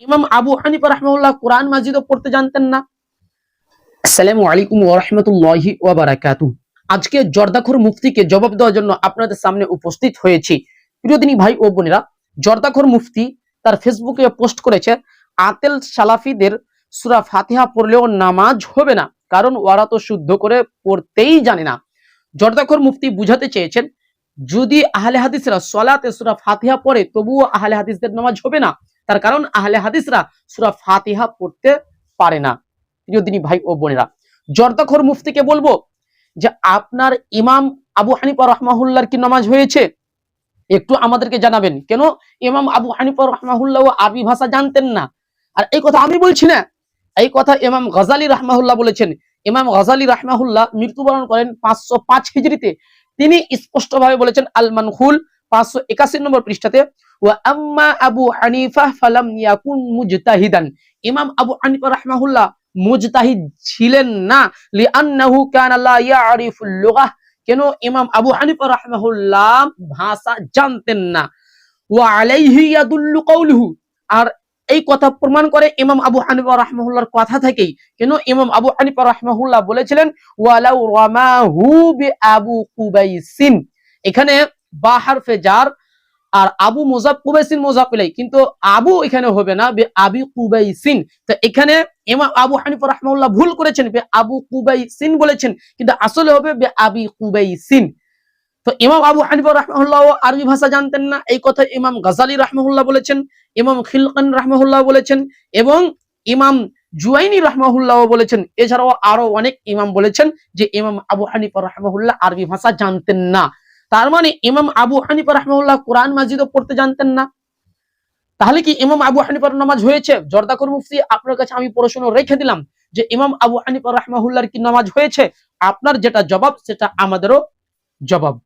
ইমাম আবু হানিফা রাহমাহুল্লাহ কোরআন মাজিদও পড়তে জানতেন না। আসসালামু আলাইকুম ওয়া রাহমাতুল্লাহি ওয়া বারাকাতুহু। আজকে জর্দাখোর মুফতিকে জবাব দেওয়ার জন্য আপনাদের সামনে উপস্থিত হয়েছি। প্রিয় দিনী ভাই ও বোনেরা, জর্দাখোর মুফতি তার ফেসবুকে পোস্ট করেছে, আতেল সালাফিদের সূরা ফাতিহা পড়লেও নামাজ হবে না, কারণ ওরা তো শুদ্ধ করে পড়তেই জানে না। জর্দাখোর মুফতি বুঝাতে চেয়েছেন, যদি আহলে হাদিসরা সলাতে সূরা ফাতিহা পড়ে তবুও আহলে হাদিসদের নামাজ হবে না, তার কারণ আহলে হাদিসরা সূরা ফাতিহা পড়তে পারে না। প্রিয় দিনী ভাই ও বোনেরা, জর্দাখোর মুফতিকে বলবো যে আপনার ইমাম আবু হানিফা রাহমাহুল্লাহর কি নামাজ হয়েছে? একটু আমাদেরকে জানাবেন। কেন ইমাম আবু হানিফা রাহমাহুল্লাহ আরবি ভাষা জানতেন না? আর এই কথা আমি বলছি না, এই কথা ইমাম গজালি রাহমাহুল্লাহ বলেছেন। ইমাম গজালি রাহমাহুল্লাহ মৃত্যুবরণ করেন 505 হিজরিতে। তিনি স্পষ্টভাবে বলেছেন আল মানহুল 581 নম্বর পৃষ্ঠাতে, ওয়া আম্মা আবু হানিফা ফালাম ইয়াকুন মুজতাহিদান। ইমাম আবু হানিফা রাহমাহুল্লাহ মুজতাহিদ ছিলেন না, লিআন্নাহু কানা লা ইয়ারিফুল লুগাহ। কেন ইমাম আবু হানিফা রাহমাহুল্লাহ ভাষা জানতেন না। ওয়া আলাইহি ইয়াদুল্লু কাউলুহু, আর এই কথা প্রমাণ করে ইমাম আবু হানিফা রাহমাহুল্লাহর কথা থেকেই। কেন ইমাম আবু হানিফা রাহমাহুল্লাহ বলেছিলেন ওয়ালাউ রামাহু বিআবু কুবাইসিন। এখানে বা হারফে জার আর আবু মুজাফ কুবাইসিন মুজাফ ইলাই, কিন্তু আবু এখানে হবে না, আবি কুবাইসিন। তো এখানে ইমাম আবু হানিফা রাহমাহুল্লাহ ভুল করেছেন, আবু কুবাইসিন বলেছেন, কিন্তু আসলে হবে আবি কুবাইসিন। তো ইমাম আবু হানিফা রাহমাহুল্লাহ আরবি ভাষা জানতেন না, এই কথা ইমাম গজালি রাহমাহুল্লাহ বলেছেন, ইমাম খিলকান রাহমাহুল্লাহ বলেছেন, এবং ইমাম জুয়াইনি রাহমাহুল্লাহ বলেছেন। এছাড়াও আরো অনেক ইমাম বলেছেন যে ইমাম আবু হানিফা রাহমাহুল্লাহ আরবি ভাষা জানতেন না। তার মানে ইমাম আবু হানিফা রাহমাহুল্লাহ কোরআন মাজিদও পড়তে জানতেন না। তাহলে কি ইমাম আবু হানিফার নামাজ হয়েছে? জর্দাখোর মুফতি, আপনার কাছে আমি প্রশ্ন রেখে দিলাম যে ইমাম আবু হানিফা রাহমাহুল্লাহর কি নামাজ হয়েছে? আপনার যেটা জবাব সেটা আমাদেরও জবাব।